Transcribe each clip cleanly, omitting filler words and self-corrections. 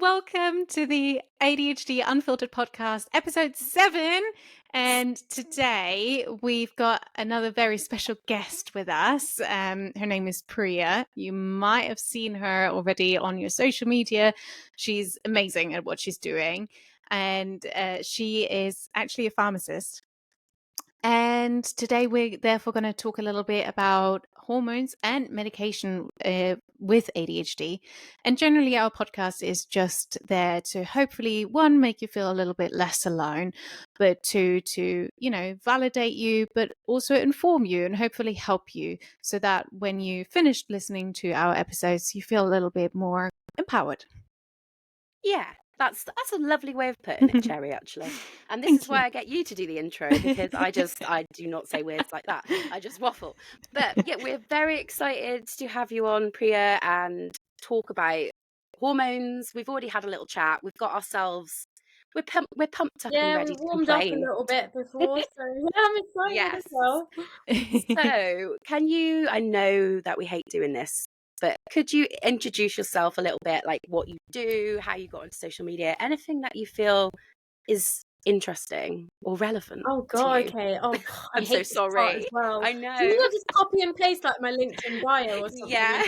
welcome to the ADHD Unfiltered podcast, episode 7. And today we've got another very special guest with us. Her name is Priya. You might have seen her already on your social media. She's amazing at what she's doing. And she is actually a pharmacist. And today we're therefore going to talk a little bit about hormones and medication with ADHD. And generally our podcast is just there to hopefully, one, make you feel a little bit less alone, but two, to, validate you, but also inform you and hopefully help you so that when you finish listening to our episodes, you feel a little bit more empowered. Yeah, that's a lovely way of putting it, Cherry, actually. And this Thank is why you. I get you to do the intro, because I do not say words like that. I just waffle. But yeah, we're very excited to have you on, Priya, and talk about hormones. We've already had a little chat. We've got ourselves, we're pumped up and Yeah, we ready to warmed up a complain. little bit before, so yeah, I'm excited as Yes. well. So, I know that we hate doing this, but could you introduce yourself a little bit, like what you do, how you got onto social media, anything that you feel is interesting or relevant Oh to God, you? okay. Oh, God, I I'm hate so this part as sorry. well. I Do you know. not just copy and paste like my LinkedIn bio or something? Yeah.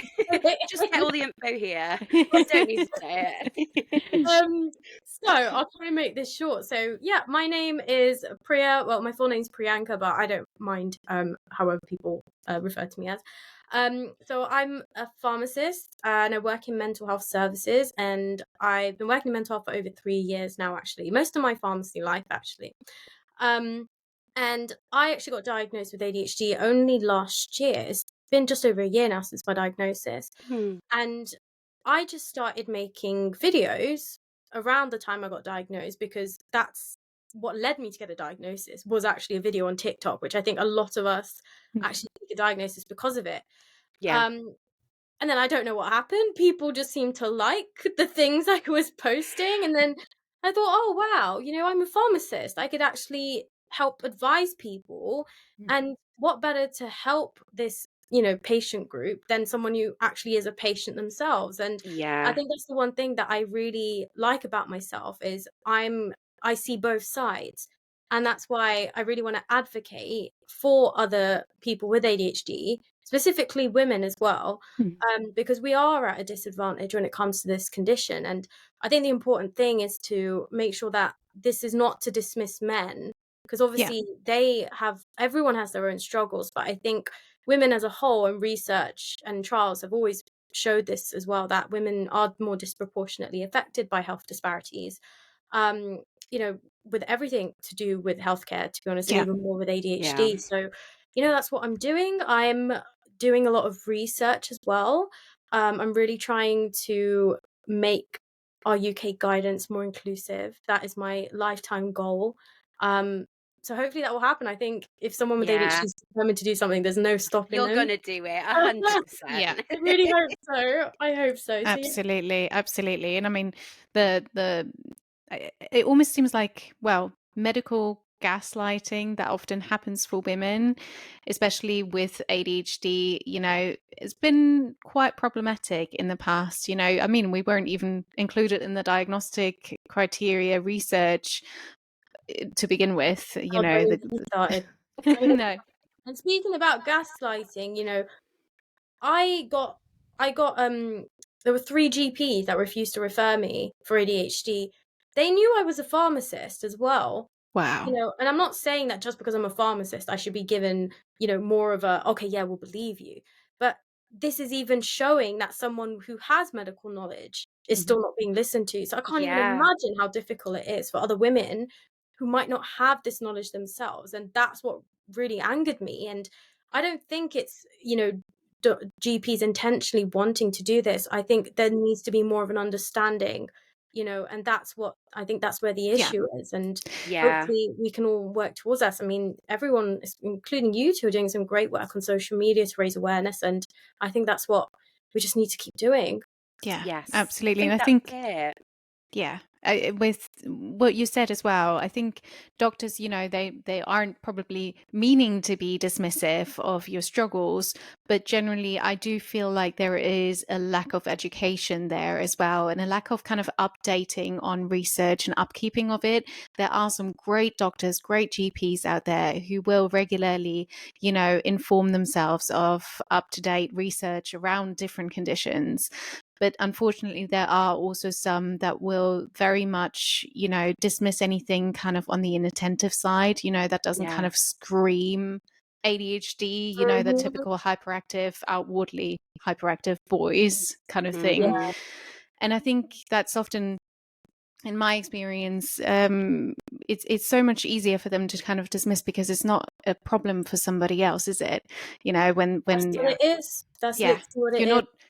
Just get all the info here. I don't need to say it. So I'll try and make this short. So yeah, my name is Priya. Well, my full name's Priyanka, but I don't mind however people refer to me as. So I'm a pharmacist and I work in mental health services, and I've been working in mental health for over 3 years now, actually. Most of my pharmacy life, actually. Um, and I actually got diagnosed with ADHD only last year. It's been just over a year now since my diagnosis. And I just started making videos around the time I got diagnosed, because that's what led me to get a diagnosis, was actually a video on TikTok, which I think a lot of us actually get a diagnosis because of it. Yeah. And then I don't know what happened. People just seemed to like the things I was posting. And then I thought, oh, wow, I'm a pharmacist. I could actually help advise people. And what better to help this, patient group than someone who actually is a patient themselves. And I Yeah. think that's the one thing that I really like about myself is I see both sides. And that's why I really want to advocate for other people with ADHD, specifically women as well, because we are at a disadvantage when it comes to this condition. And I think the important thing is to make sure that this is not to dismiss men, because obviously everyone has their own struggles. But I think women as a whole, and research and trials have always showed this as well, that women are more disproportionately affected by health disparities. Um, with everything to do with healthcare, to be honest, and even more with ADHD. Yeah. So, that's what I'm doing. I'm doing a lot of research as well. I'm really trying to make our UK guidance more inclusive. That is my lifetime goal. So hopefully that will happen. I think if someone with ADHD is determined to do something, there's no stopping You're them. gonna do it 100%. Yeah. I really hope so. I hope so. Absolutely, absolutely. And I mean, it almost seems like, medical gaslighting that often happens for women, especially with ADHD, it's been quite problematic in the past. I mean, we weren't even included in the diagnostic criteria research to begin with, God, don't even get me started. No. And speaking about gaslighting, I got there were 3 GPs that refused to refer me for ADHD. They knew I was a pharmacist as well. Wow. And I'm not saying that just because I'm a pharmacist, I should be given, more of a, okay, yeah, we'll believe you. But this is even showing that someone who has medical knowledge is still not being listened to. So I can't even imagine how difficult it is for other women who might not have this knowledge themselves. And that's what really angered me. And I don't think it's, GPs intentionally wanting to do this. I think there needs to be more of an understanding, and that's where the issue is. And hopefully we can all work towards that. I mean, everyone, including you two, are doing some great work on social media to raise awareness. And I think that's what we just need to keep doing. Yeah, Yes, absolutely. I And I that's think it. Yeah. With what you said as well, I think doctors, they aren't probably meaning to be dismissive of your struggles, but generally I do feel like there is a lack of education there as well, and a lack of kind of updating on research and upkeeping of it. There are some great doctors, great GPs out there who will regularly, inform themselves of up-to-date research around different conditions. But unfortunately, there are also some that will very much, dismiss anything kind of on the inattentive side, that doesn't kind Yeah. of scream ADHD, the Mhm. typical hyperactive, outwardly hyperactive boys kind of Yeah. thing. Mm-hmm. And I think that's often, in my experience, it's so much easier for them to kind of dismiss because it's not a problem for somebody else, is it? When That's what Yeah. it is. That's yeah, literally what it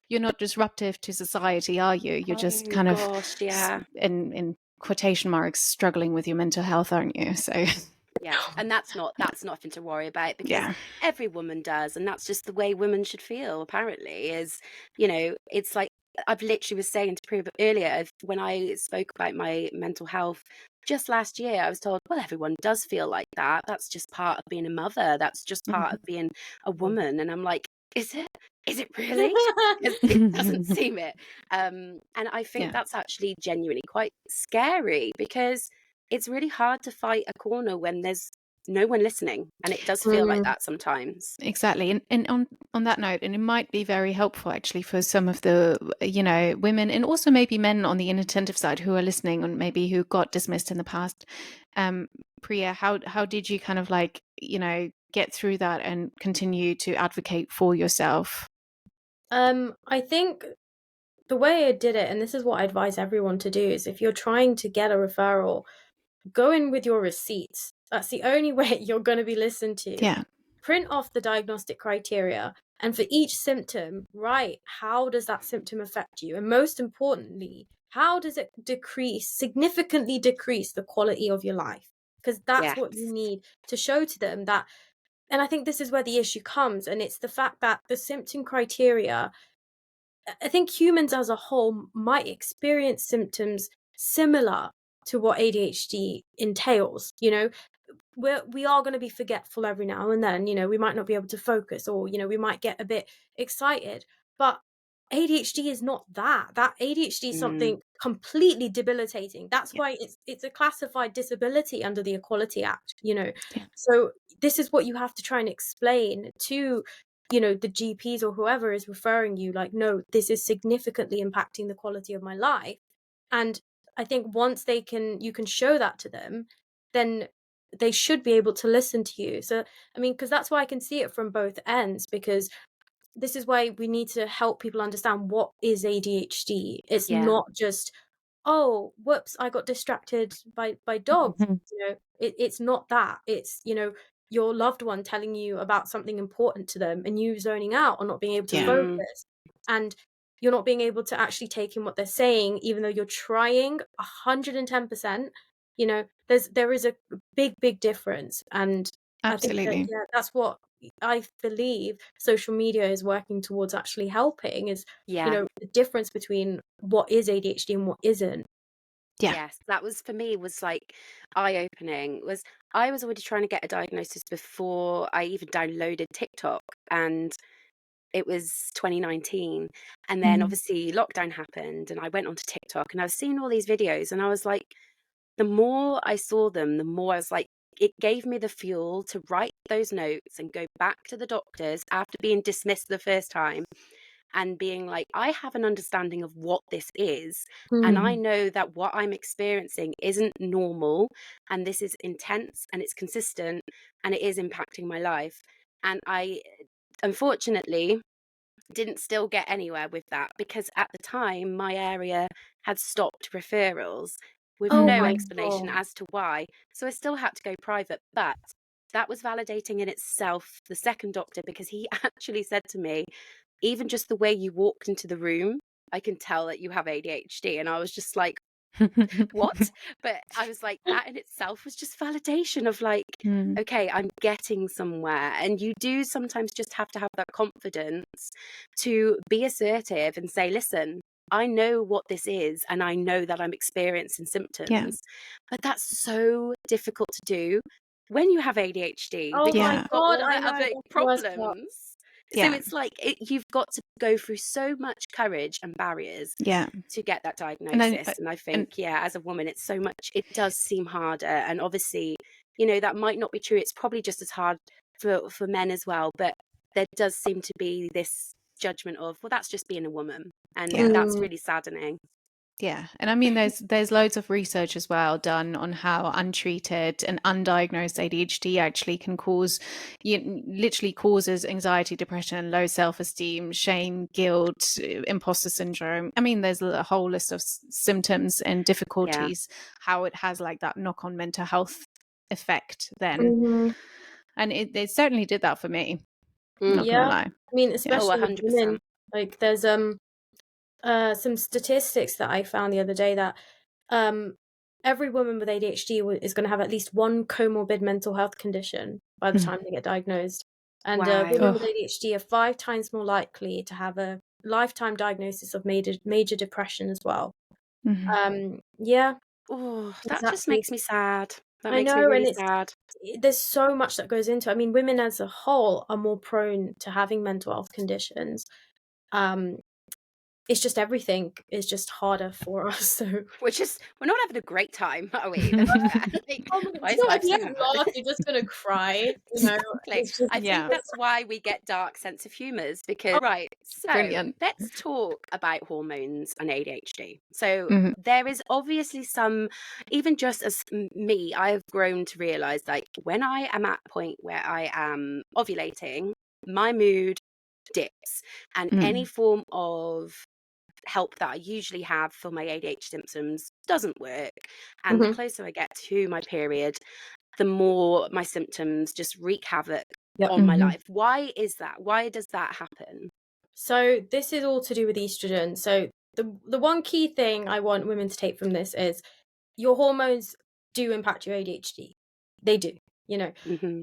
you're is. not disruptive to society, are you? You're just Oh kind of gosh, yeah. in quotation marks struggling with your mental health, aren't you? So Yeah, and that's nothing to worry about, because yeah, every woman does, and that's just the way women should feel. Apparently, is it's like I've literally was saying to Priya earlier, when I spoke about my mental health just last year, I was told, well, everyone does feel like that. That's just part of being a mother. That's just part of being a woman. And I'm like, is it? Is it really? Because it doesn't seem it. And I think yeah. that's actually genuinely quite scary, because it's really hard to fight a corner when there's no one listening, and it does feel like Mm. that sometimes. Exactly. And on that note, and it might be very helpful actually for some of the, women and also maybe men on the inattentive side who are listening and maybe who got dismissed in the past. Priya, how did you kind of like, get through that and continue to advocate for yourself? I think the way I did it, and this is what I advise everyone to do, is if you're trying to get a referral, go in with your receipts. That's the only way you're going to be listened to. Yeah. Print off the diagnostic criteria, and for each symptom, write how does that symptom affect you? And most importantly, how does it significantly decrease the quality of your life? Because that's Yes. what you need to show to them that. And I think this is where the issue comes, and it's the fact that the symptom criteria, I think humans as a whole might experience symptoms similar to what ADHD entails. We are going to be forgetful every now and then. We might not be able to focus, or we might get a bit excited. But ADHD is not that. That ADHD is Mm, something completely debilitating. That's Yeah. why it's a classified disability under the Equality Act. Yeah. So this is what you have to try and explain to the GPs or whoever is referring you, like, no, this is significantly impacting the quality of my life. And I think once you can show that to them, then they should be able to listen to you. So, I mean, because that's why I can see it from both ends, because this is why we need to help people understand what is ADHD. It's yeah. not just, oh, whoops, I got distracted by dogs. Mhm. It's not that. It's, your loved one telling you about something important to them, and you zoning out or not being able to Yeah. Mm, focus. And you're not being able to actually take in what they're saying, even though you're trying 110%. There is a big difference. And I think that, Absolutely. yeah, that's what I believe social media is working towards actually helping, is, yeah. the difference between what is ADHD and what isn't. Yeah. Yes, that was, for me, was like eye-opening. Was I was already trying to get a diagnosis before I even downloaded TikTok, and it was 2019. And then Mhm. obviously lockdown happened, and I went onto TikTok, and I was seeing all these videos, and I was like, the more I saw them, the more I was like, it gave me the fuel to write those notes and go back to the doctors after being dismissed the first time, and being like, I have an understanding of what this is. And I Mhm. know that what I'm experiencing isn't normal. And this is intense, and it's consistent, and it is impacting my life. And I, unfortunately, didn't still get anywhere with that, because at the time my area had stopped referrals with Oh no Mhm. my explanation god. as to why. So I still had to go private. But that was validating in itself, the second doctor, because he actually said to me, even just the way you walked into the room, I can tell that you have ADHD. And I was just like, what? But I was like, that in itself was just validation of like, Mm. okay, I'm getting somewhere. And you do sometimes just have to have that confidence to be assertive and say, listen, I know what this is, and I know that I'm experiencing symptoms, but that's so difficult to do when you have ADHD Oh because my Yeah. you've got God, all I the know, other that's the worst part. problems. So Yeah. it's like you've got to go through so much courage and barriers Yeah. to get that And diagnosis. then, And I think, as a woman, it's so much, it does seem harder. And obviously, you know, that might not be true. It's probably just as hard for men as well. But there does seem to be this judgment of, well, that's just being a woman. And Yeah. that's really saddening. Yeah, and I mean, there's loads of research as well done on how untreated and undiagnosed ADHD actually can cause, literally causes anxiety, depression, low self-esteem, shame, guilt, imposter syndrome. I mean, there's a whole list of symptoms and difficulties. How it has like that knock-on mental health effect then, and it certainly did that for me. Not gonna lie. I mean, Oh, especially with 100%. women, like there's some statistics that I found the other day that every woman with ADHD is going to have at least one comorbid mental health condition by the time they get diagnosed. And Wow. women with ADHD are 5 times more likely to have a lifetime diagnosis of major depression as well. Yeah, Oh, that just exactly. makes me sad. That I makes me know, really and sad. there's so much that goes into it. I mean, women as a whole are more prone to having mental health conditions. It's just everything is just harder for us. So We're not having a great time, are we? Let's be fair. Like, oh my God, why you is know, life if you so don't hard? laugh, you're just gonna cry. You know, Exactly. it's just I think Yeah. that's why we get dark sense of humours because right. So Brilliant. let's talk about hormones and ADHD. So Mhm. there is obviously some, even just as me, I have grown to realise like when I am at a point where I am ovulating, my mood dips, and any form of help that I usually have for my ADHD symptoms doesn't work. And the closer I get to my period, the more my symptoms just wreak havoc on my life. Why is that? Why does that happen? So this is all to do with estrogen. So the one key thing I want women to take from this is your hormones do impact your ADHD. They do, you know,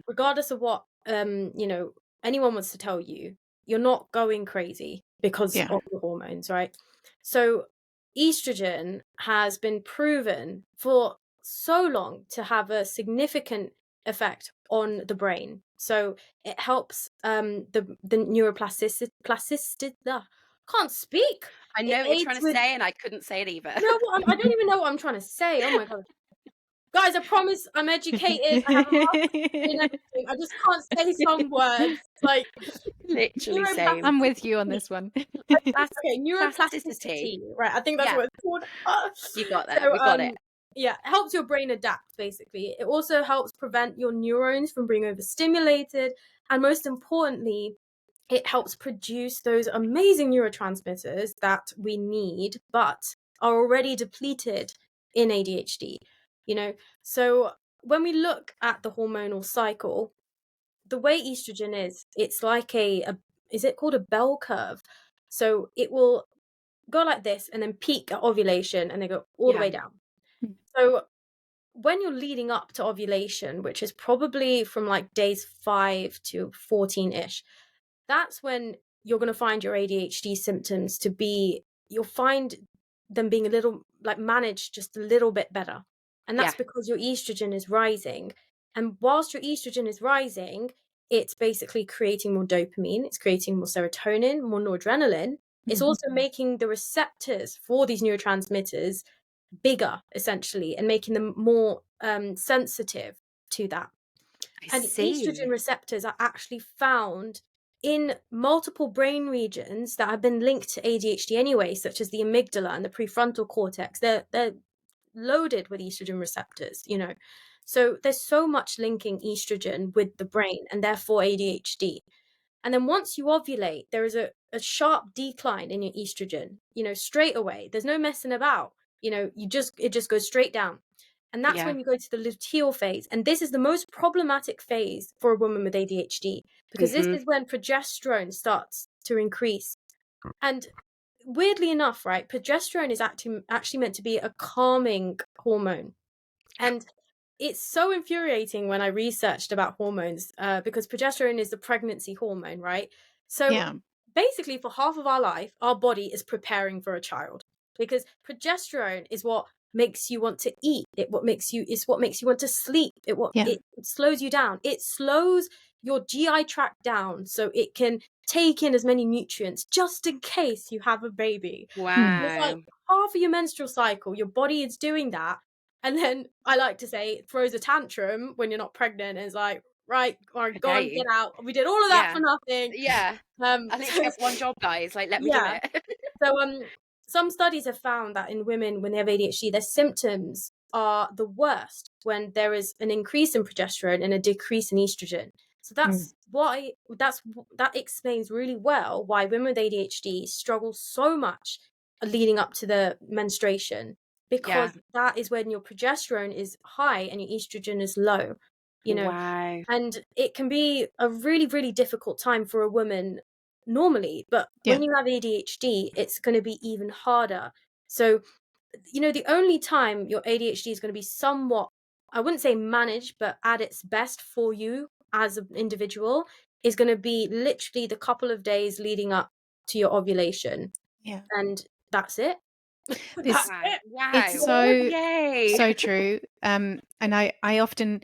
regardless of what you know, anyone wants to tell you, you're not going crazy because Yeah. of your hormones, right? So estrogen has been proven for so long to have a significant effect on the brain. So it helps the neuroplasticity. Can't speak. I know It what you're aids trying to with say, and I couldn't say it either. no, I don't even know what I'm trying to say. Oh my God. Guys, I promise I'm educated. I have a master's in everything. I just can't say some words. Like Literally same. I'm with you on this one. okay, Plasticity. neuroplasticity. Right, I think that's what it's called. You got that. So, We got it. yeah, it helps your brain adapt, basically. It also helps prevent your neurons from being overstimulated. And most importantly, it helps produce those amazing neurotransmitters that we need, but are already depleted in ADHD. You know, so when we look at the hormonal cycle, the way estrogen is, it's like is it called a bell curve? So it will go like this and then peak at ovulation and then go all the way down. So when you're leading up to ovulation, which is probably from like days 5 to 14-ish, that's when you're going to find your ADHD symptoms to be, you'll find them being a little like managed just a little bit better. And that's because your estrogen is rising. And whilst your estrogen is rising, it's basically creating more dopamine, it's creating more serotonin, more noradrenaline. It's also making the receptors for these neurotransmitters bigger, essentially, and making them more sensitive to that. And estrogen receptors are actually found in multiple brain regions that have been linked to ADHD anyway, such as the amygdala and the prefrontal cortex. They're loaded with estrogen receptors, you know. So there's so much linking estrogen with the brain and therefore ADHD. And then once you ovulate, there is a sharp decline in your estrogen, you know, straight away. There's no messing about, you know, it just goes straight down. And that's when you go to the luteal phase. And this is the most problematic phase for a woman with ADHD because this is when progesterone starts to increase. And weirdly enough, right, progesterone is actually meant to be a calming hormone. And it's so infuriating when I researched about hormones because progesterone is the pregnancy hormone, right? So basically for half of our life, our body is preparing for a child, because progesterone is what makes you want to eat. What makes you want to sleep. Yeah. It slows you down. It slows your GI tract down so it can take in as many nutrients just in case you have a baby. And it's like Wow. half of your menstrual cycle, your body is doing that. And then I like to say it throws a tantrum when you're not pregnant and is like, right, go on, Okay. get out. We did all of that Yeah. for nothing. Yeah. I So literally have one job, guys. Like, let me do yeah. it. So some studies have found that in women when they have ADHD, their symptoms are the worst when there is an increase in progesterone and a decrease in estrogen. So that explains really well why women with ADHD struggle so much leading up to the menstruation, Yeah. because that is when your progesterone is high and your estrogen is low, you know. Wow. And it can be a really, really difficult time for a woman normally, but Yeah. when you have ADHD, it's going to be even harder. So, the only time your ADHD is going to be somewhat, I wouldn't say managed, but at its best for you as an individual is going to be literally the couple of days leading up to your ovulation. Yeah. And that's it. This That's Wow. it. Wow. it's so Yay. true. And I often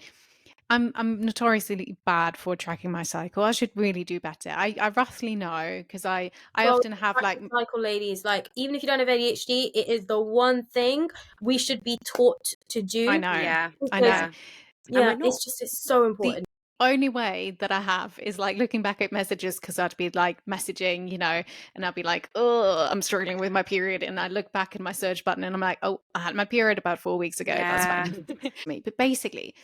I'm notoriously bad for tracking my cycle. I should really do better. I roughly know because I Well, often have like cycle, ladies, like even if you don't have ADHD, it is the one thing we should be taught to I do, know. Yeah. I because know. Yeah. And we're yeah, not. it's so The important. only way that I have is like looking back at messages because I'd be like messaging, and I'd be like, oh, I'm struggling with my period. And I look back at my search button and I'm like, oh, I had my period about 4 weeks ago. That's Yeah. fine. But basically,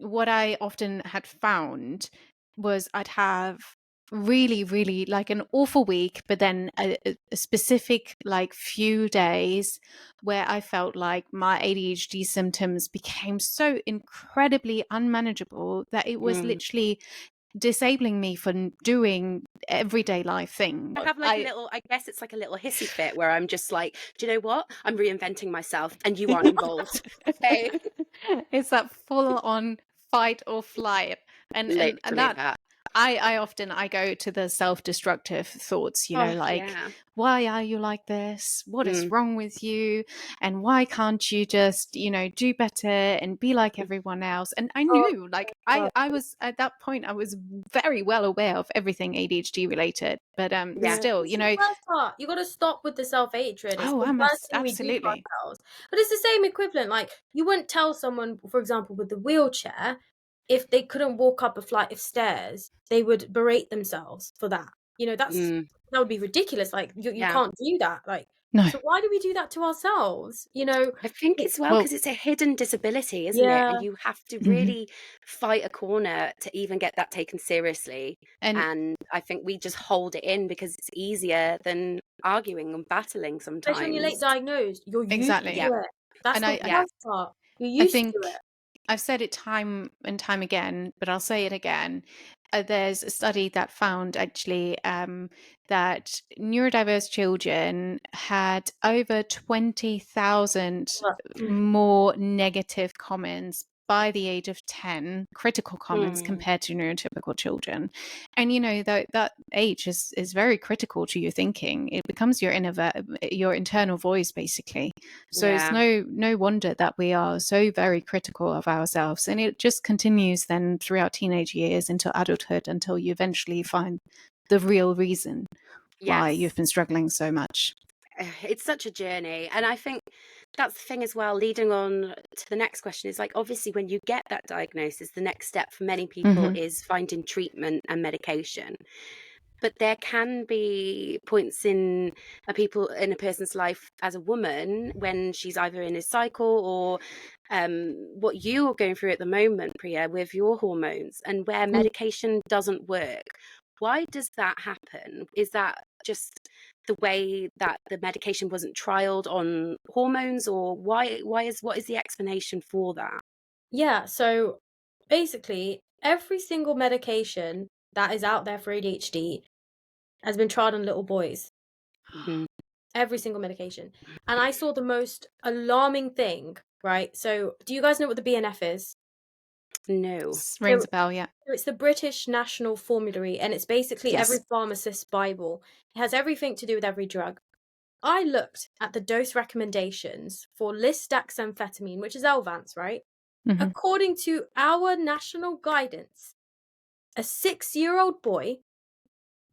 what I often had found was I'd have really, really like an awful week, but then a specific like few days where I felt like my ADHD symptoms became so incredibly unmanageable that it was Mm. literally disabling me from doing everyday life things. I have like a little, I guess it's like a little hissy fit where I'm just like, do you know what? I'm reinventing myself and you aren't involved. Okay. It's that full on fight or flight. And Literally that that. I often I go to the self-destructive thoughts, Oh, like, yeah. why are you like this? What is Mm. wrong with you? And why can't you just, do better and be like everyone else? And I Oh, knew, like, God. I was at that point, I was very well aware of everything ADHD related, but Yeah. still, It's the worst part. You got to stop with the self-hatred. It's oh, the I worst must thing we do to absolutely. ourselves. But it's the same equivalent. Like, you wouldn't tell someone, for example, with the wheelchair, if they couldn't walk up a flight of stairs, they would berate themselves for that. Mm. That would be ridiculous. Like, you Yeah. can't do that. Like, No. so why do we do that to ourselves? I think It, as well Well, because it's a hidden disability, isn't it? yeah. And you have to mhm. really fight a corner to even get that taken seriously. And And I think we just hold it in because it's easier than arguing and battling Especially when you're late sometimes. diagnosed, you're used to exactly. Yeah. it. That's And the Yeah. worst part. You're I used to think it. I've said it time and time again, but I'll say it again. There's a study that found actually that neurodiverse children had over 20,000 Mm. more negative comments by the age of 10, critical comments Mm. compared to neurotypical children. And that age is very critical to your thinking. It becomes your internal voice basically. So it's Yeah. no wonder that we are so very critical of ourselves, and it just continues then throughout teenage years into adulthood until you eventually find the real reason why Yes. you've been struggling so much. It's such a journey. And I think that's the thing as well, leading on to the next question is like, obviously, when you get that diagnosis, the next step for many people is finding treatment and medication. But there can be points in a person's life as a woman when she's either in a cycle or what you're going through at the moment, Priya, with your hormones, and where medication doesn't work. Why does that happen? Is that just the way that the medication wasn't trialed on hormones, or what is the explanation for that? Yeah, so basically, every single medication that is out there for ADHD has been tried on little boys. Mhm. Every single medication. And I saw the most alarming thing, right? So, do you guys know what the BNF is? No. Rings a bell, yeah. So it's the British National Formulary, and it's basically Yes. every pharmacist's Bible. It has everything to do with every drug. I looked at the dose recommendations for lisdexamfetamine, which is Elvance, right? Mhm. According to our national guidance, a 6-year-old boy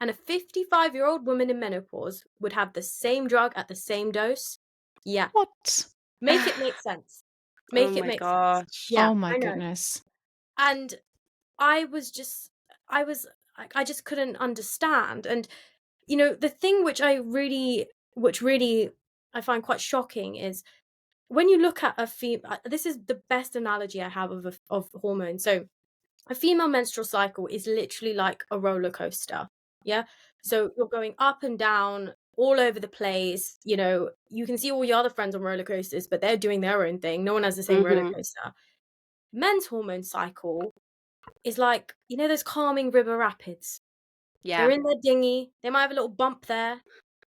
and a 55-year-old woman in menopause would have the same drug at the same dose. Yeah. What? Make it make sense. Oh Make it my make sense. gosh. Yeah, Oh my I know. goodness. And I just couldn't understand. And you know, the thing which really I find quite shocking is when you look at a female. This is the best analogy I have of hormones. So a female menstrual cycle is literally like a roller coaster. Yeah. So you're going up and down all over the place. You know, you can see all your other friends on roller coasters, but they're doing their own thing. No one has the same roller coaster. Men's hormone cycle is like, you know, those calming river rapids. They're Yeah. in their dinghy. They might have a little bump there,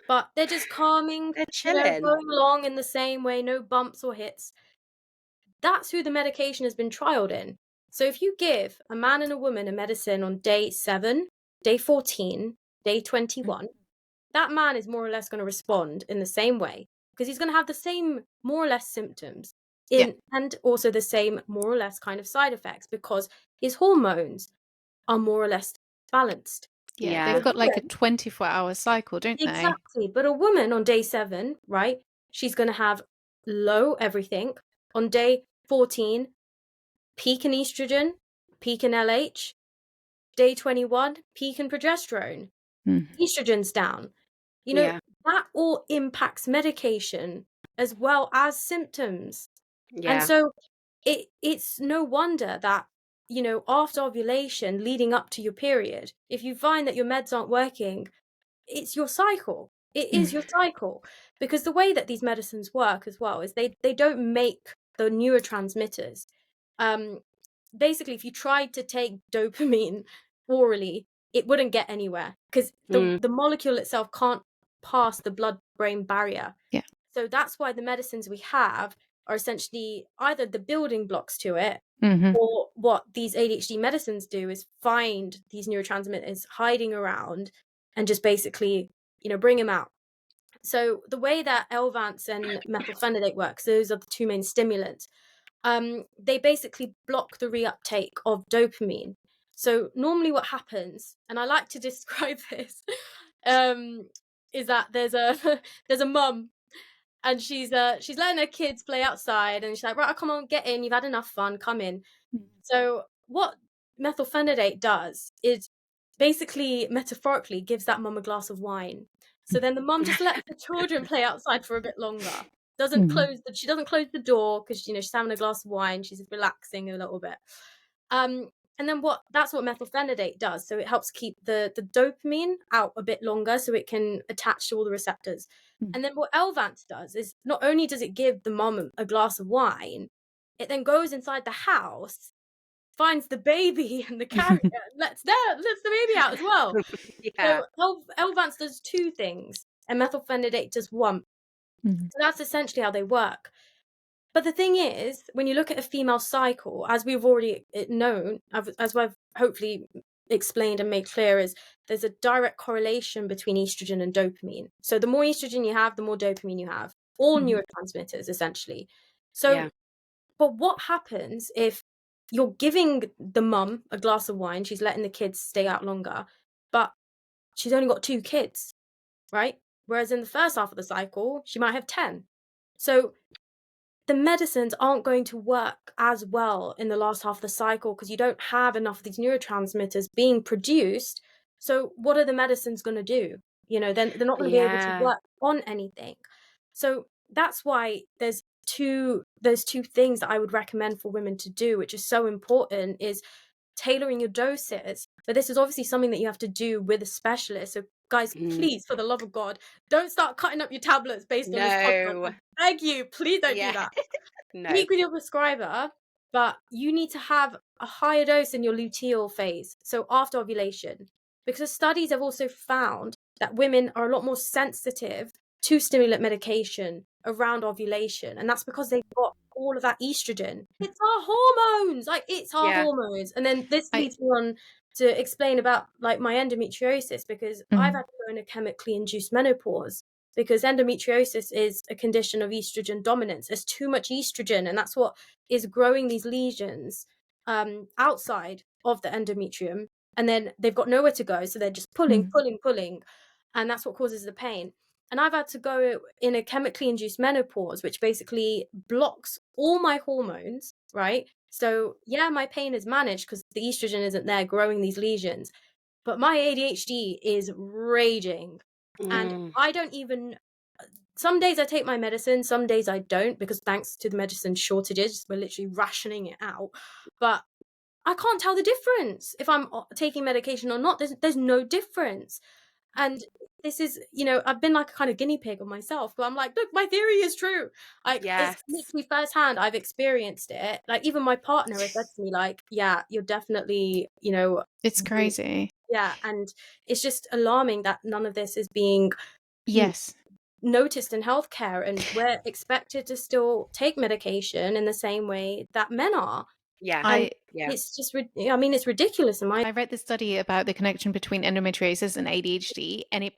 but they're just calming, They're you know, chilling. going along in the same way, no bumps or hits. That's who the medication has been trialed in. So if you give a man and a woman a medicine on day 7, day 14, day 21, that man is more or less going to respond in the same way because he's going to have the same more or less symptoms and also the same more or less kind of side effects because his hormones are more or less balanced. Yeah, Yeah. they've got like a 24-hour cycle, don't they? Exactly. But a woman on day 7, right, she's going to have low everything. On day 14, peak in estrogen, peak in LH. Day 21, peak in progesterone. Mm. Estrogen's down. You know, Yeah. that all impacts medication as well as symptoms. And Yeah. so it's no wonder that, you know, after ovulation leading up to your period, if you find that your meds aren't working, it's your cycle. It is your cycle. Because the way that these medicines work as well is they don't make the neurotransmitters. Basically, if you tried to take dopamine orally, it wouldn't get anywhere because the molecule itself can't pass the blood-brain barrier. Yeah. So that's why the medicines we have are essentially either the building blocks to it, or what these ADHD medicines do is find these neurotransmitters hiding around and just basically, you know, bring them out. So the way that Elvance and methylphenidate works, those are the two main stimulants. They basically block the reuptake of dopamine. So normally what happens, and I like to describe this, is that there's a mum and she's letting her kids play outside and she's like, right, come on, get in, you've had enough fun, come in. So what methylphenidate does is basically metaphorically gives that mum a glass of wine. So then the mum just lets the children play outside for a bit longer. She doesn't close the door because, you know, she's having a glass of wine, she's relaxing a little bit. And then that's what methylphenidate does. So it helps keep the dopamine out a bit longer so it can attach to all the receptors. And then what Elvance does is not only does it give the mum a glass of wine, it then goes inside the house, finds the baby and the carrier, and lets the baby out as well. Yeah. So Elvance does 2 things and methylphenidate does 1. So that's essentially how they work. But the thing is, when you look at a female cycle, as we've already known, as I've hopefully explained and made clear, is there's a direct correlation between estrogen and dopamine. So the more estrogen you have, the more dopamine you have. All neurotransmitters, essentially. So, Yeah. but what happens if you're giving the mum a glass of wine, she's letting the kids stay out longer, but she's only got 2 kids, right? Whereas in the first half of the cycle, she might have 10. So the medicines aren't going to work as well in the last half of the cycle because you don't have enough of these neurotransmitters being produced. So what are the medicines going to do? You know, then they're not going to be able to work on anything. So that's why there's two things that I would recommend for women to do, which is so important, is tailoring your doses. But this is obviously something that you have to do with a specialist. So guys, please, for the love of God, don't start cutting up your tablets based on this podcast. I beg you, please don't do that. Speak with your prescriber, but you need to have a higher dose in your luteal phase, so after ovulation, because studies have also found that women are a lot more sensitive to stimulant medication around ovulation, and that's because they've got all of that estrogen? It's our hormones. Like, it's our hormones. And then this leads me on to explain about like my endometriosis, because I've had to go in a chemically induced menopause, because endometriosis is a condition of estrogen dominance. There's too much estrogen, and that's what is growing these lesions outside of the endometrium, and then they've got nowhere to go, so they're just pulling, and that's what causes the pain. And I've had to go in a chemically induced menopause, which basically blocks all my hormones, right? So yeah, my pain is managed because the estrogen isn't there growing these lesions, but my ADHD is raging. And I don't even, some days I take my medicine, some days I don't, because thanks to the medicine shortages, we're literally rationing it out. But I can't tell the difference if I'm taking medication or not. There's no difference. And this is, I've been like a kind of guinea pig on myself, but I'm like, look, my theory is true. Like, it's literally firsthand. I've experienced it. Like, even my partner has said to me, like, yeah, you're definitely, it's crazy. Yeah. And it's just alarming that none of this is being noticed in healthcare, and we're expected to still take medication in the same way that men are. It's just, it's ridiculous. I read the study about the connection between endometriosis and ADHD, and it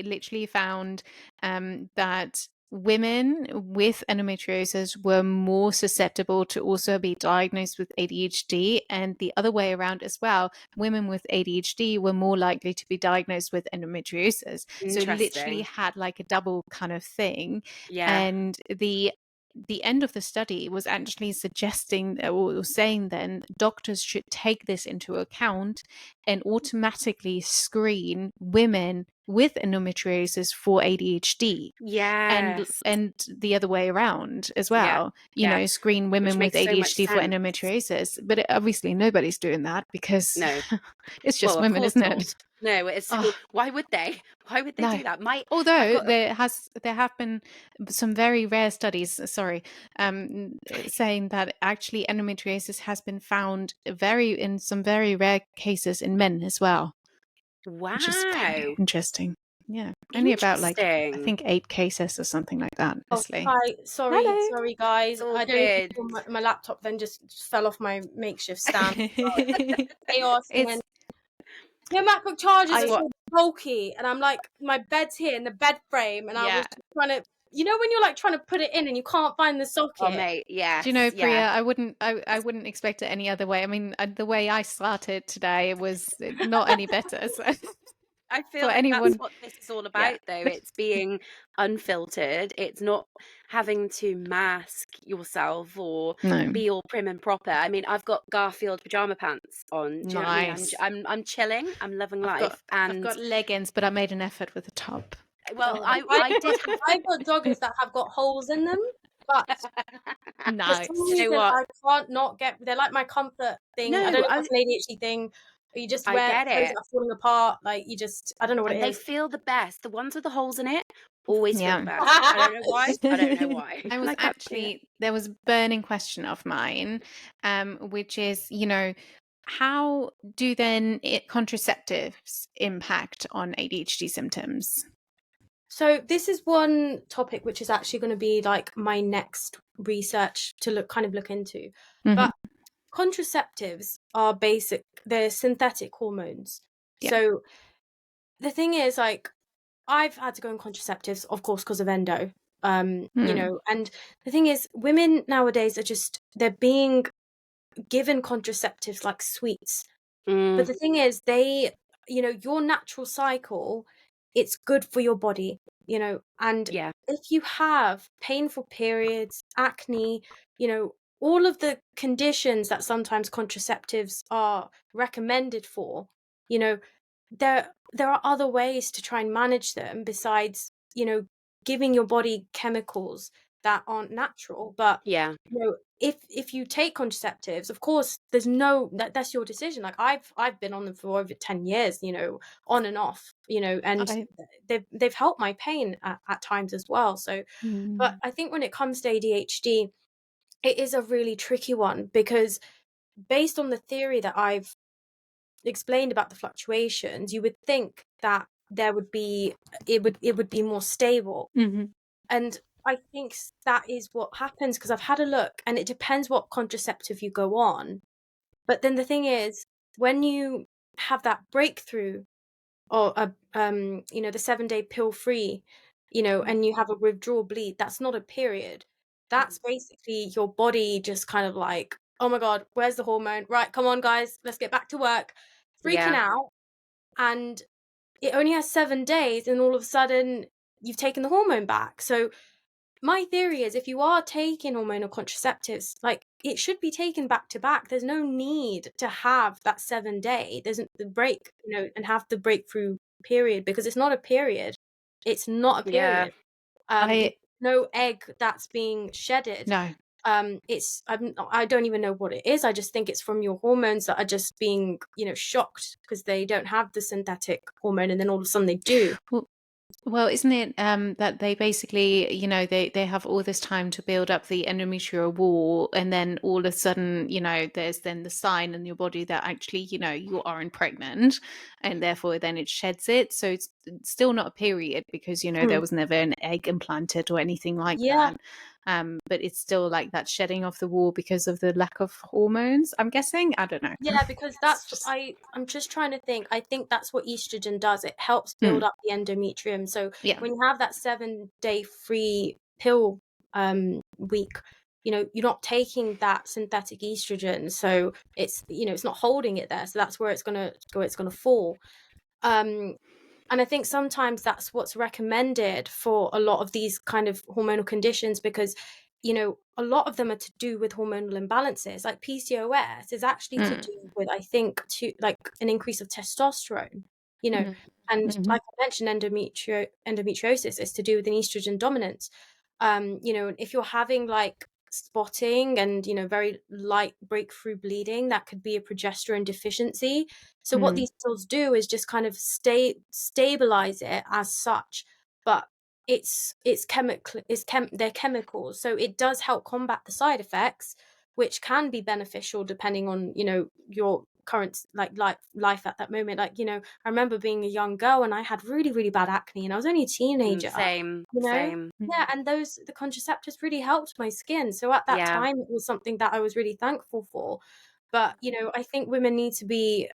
literally found that women with endometriosis were more susceptible to also be diagnosed with ADHD, and the other way around as well. Women with ADHD were more likely to be diagnosed with endometriosis. So it literally had like a double kind of thing. And the end of the study was actually suggesting or saying then doctors should take this into account and automatically screen women with endometriosis for ADHD. And the other way around as well. Screen women with ADHD for endometriosis. But obviously nobody's doing that, because it's just women, isn't it? No, it's why would they? Why would they do that? Although there have been some very rare studies, saying that actually endometriosis has been found in some very rare cases in men as well. Wow, which is very interesting. Yeah, only about like I think 8 cases or something like that. Honestly. Sorry guys. I don't good. know, my laptop then just fell off my makeshift stand. Chaos. Your MacBook chargers are so bulky, and I'm like, my bed's here in the bed frame, and I was trying to, when you're like trying to put it in and you can't find the socket. Oh mate, Do you know, Priya, I wouldn't expect it any other way. I mean, the way I started today was not any better. So I feel like that's what this is all about, though. It's being unfiltered. It's not having to mask yourself or be all prim and proper. I mean, I've got Garfield pajama pants on. Do you know what I mean? I'm chilling. I'm loving life. I've got leggings, but I made an effort with the top. Well, I've got joggers that have got holes in them, but nice. For some reason, I can't not get. They're like my comfort thing. I don't know if it's an ADHD thing. You just wear clothes that are falling apart. Like, I don't know what it is. They feel the best. The ones with the holes in it always feel the best. I don't know why. I don't know why. I was there was a burning question of mine, which is, how do then contraceptives impact on ADHD symptoms? So this is one topic which is actually going to be like my next research to look into. Mm-hmm. But contraceptives are they're synthetic hormones. Yeah. So the thing is, like, I've had to go on contraceptives, of course, because of endo. And the thing is, women nowadays they're being given contraceptives like sweets. But the thing is, your natural cycle, it's good for your body, and if you have painful periods, acne, all of the conditions that sometimes contraceptives are recommended for, there are other ways to try and manage them besides, giving your body chemicals that aren't natural. But if you take contraceptives, of course, there's that's your decision. Like, I've been on them for over 10 years, on and off, and they've helped my pain at times as well. So, but I think when it comes to ADHD, it is a really tricky one, because based on the theory that I've explained about the fluctuations, you would think that it would be more stable. Mm-hmm. And I think that is what happens, because I've had a look, and it depends what contraceptive you go on. But then the thing is, when you have that breakthrough, or the 7-day pill free, and you have a withdrawal bleed, that's not a period. That's basically your body just kind of like, oh my God, where's the hormone? Right, come on, guys, let's get back to work. Freaking Yeah. out. And it only has 7 days, and all of a sudden you've taken the hormone back. So my theory is, if you are taking hormonal contraceptives, like, it should be taken back to back. There's no need to have that 7-day. There's the break, and have the breakthrough period, because it's not a period. It's not a Yeah. period. I No egg that's being shedded. no. I don't even know what it is. I just think it's from your hormones that are just being, shocked because they don't have the synthetic hormone, and then all of a sudden they do. Well, isn't it that they basically, they have all this time to build up the endometrial wall, and then all of a sudden, there's then the sign in your body that actually, you aren't pregnant, and therefore then it sheds it. So it's still not a period, because, there was never an egg implanted or anything like Yeah. that. But it's still like that shedding of the wall because of the lack of hormones, I'm guessing. I don't know. Yeah, because I'm just trying to think. I think that's what estrogen does. It helps build up the endometrium. So Yeah. when you have that 7-day free pill week, you're not taking that synthetic estrogen, so it's not holding it there. So that's where it's gonna fall. And I think sometimes that's what's recommended for a lot of these kind of hormonal conditions, because, a lot of them are to do with hormonal imbalances. Like PCOS is actually to do with, I think, like an increase of testosterone, and like I mentioned, endometriosis is to do with an estrogen dominance. If you're having like spotting and, very light breakthrough bleeding, that could be a progesterone deficiency. So what these pills do is just kind of stabilize it as such, but they're chemicals, so it does help combat the side effects, which can be beneficial depending on, your current like life at that moment. Like, I remember being a young girl and I had really, really bad acne, and I was only a teenager. Same. Yeah, and the contraceptives really helped my skin. So at that Yeah. time, it was something that I was really thankful for. But, I think women need to be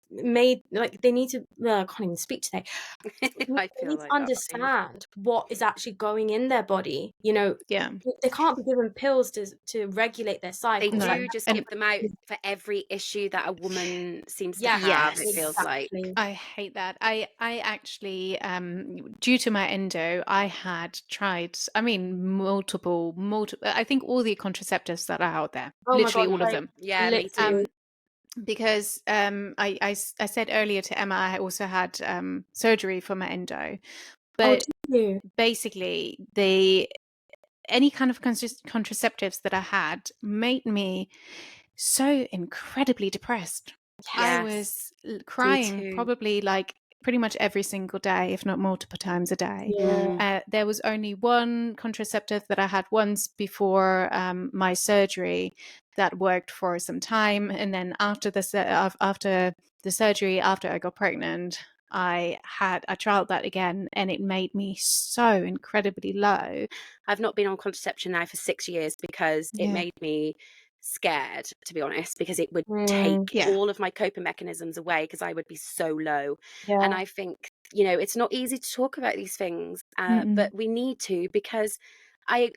made, like, they need to, I can't even speak today. I They feel need to like that. understand what is actually going in their body. Yeah. They can't be given pills to regulate their They cycle. do just give them out for every issue that a woman seems to have. Yes. It feels like. I hate that. I actually, due to my endo, I had tried, multiple, I think all the contraceptives that are out there, Oh my literally God, all of them. Yeah, me too. Because I said earlier to Emma, I also had surgery for my endo, but basically any kind of contraceptives that I had made me so incredibly depressed. I was crying probably like pretty much every single day, if not multiple times a day. There was only one contraceptive that I had once before my surgery that worked for some time, and then after the surgery, after I got pregnant, I trialed that again, and it made me so incredibly low. I've not been on contraception now for 6 years because it made me scared, to be honest, because it would take all of my coping mechanisms away, because I would be so low. And I think, it's not easy to talk about these things, but we need to, because I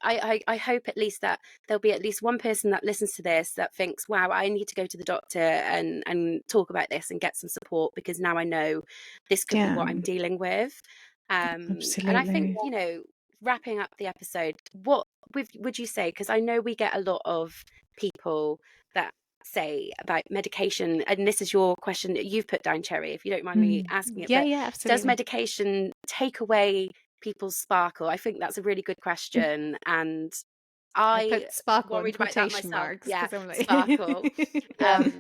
hope at least that there'll be at least one person that listens to this that thinks, wow, I need to go to the doctor and talk about this and get some support, because now I know this could be what I'm dealing with. Absolutely. And I think, wrapping up the episode, what would you say, because I know we get a lot of people that say about medication, and this is your question that you've put down, Cherry, if you don't mind me asking it. Yeah, absolutely. Does medication take away people's sparkle? I think that's a really good question, and I put sparkle worried about that myself. marks, Yeah, like... sparkle. But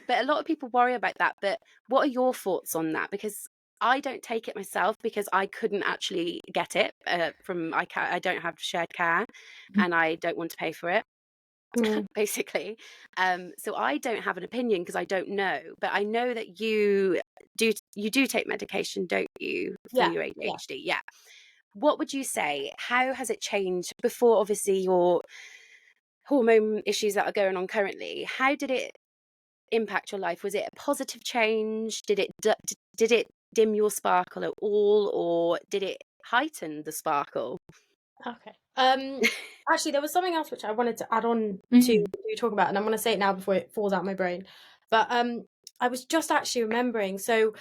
a lot of people worry about that. But what are your thoughts on that? Because I don't take it myself, because I couldn't actually get it I don't have shared care, and I don't want to pay for it. Basically, so I don't have an opinion because I don't know, but I know that you do take medication, don't you, for your ADHD? Yeah. what would you say? How has it changed before, obviously, your hormone issues that are going on currently? How did it impact your life? Was it a positive change? Did it dim your sparkle at all, or did it heighten the sparkle? Okay. Actually, there was something else which I wanted to add on to Mhm. what you talk about, and I'm going to say it now before it falls out my brain. But I was just actually remembering. So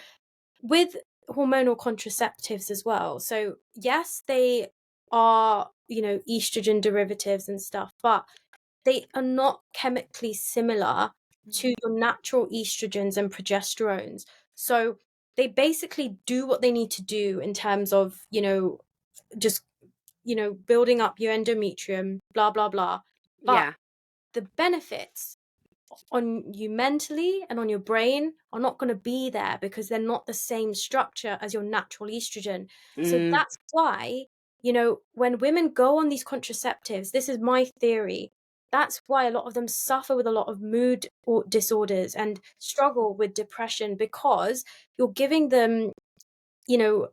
with hormonal contraceptives as well. So yes, they are, estrogen derivatives and stuff, but they are not chemically similar to your natural estrogens and progesterones. So they basically do what they need to do in terms of, just, building up your endometrium, blah, blah, blah. But Yeah. the benefits on you mentally and on your brain are not going to be there because they're not the same structure as your natural estrogen. So Mm, that's why, when women go on these contraceptives, this is my theory. That's why a lot of them suffer with a lot of mood disorders and struggle with depression, because you're giving them, you know,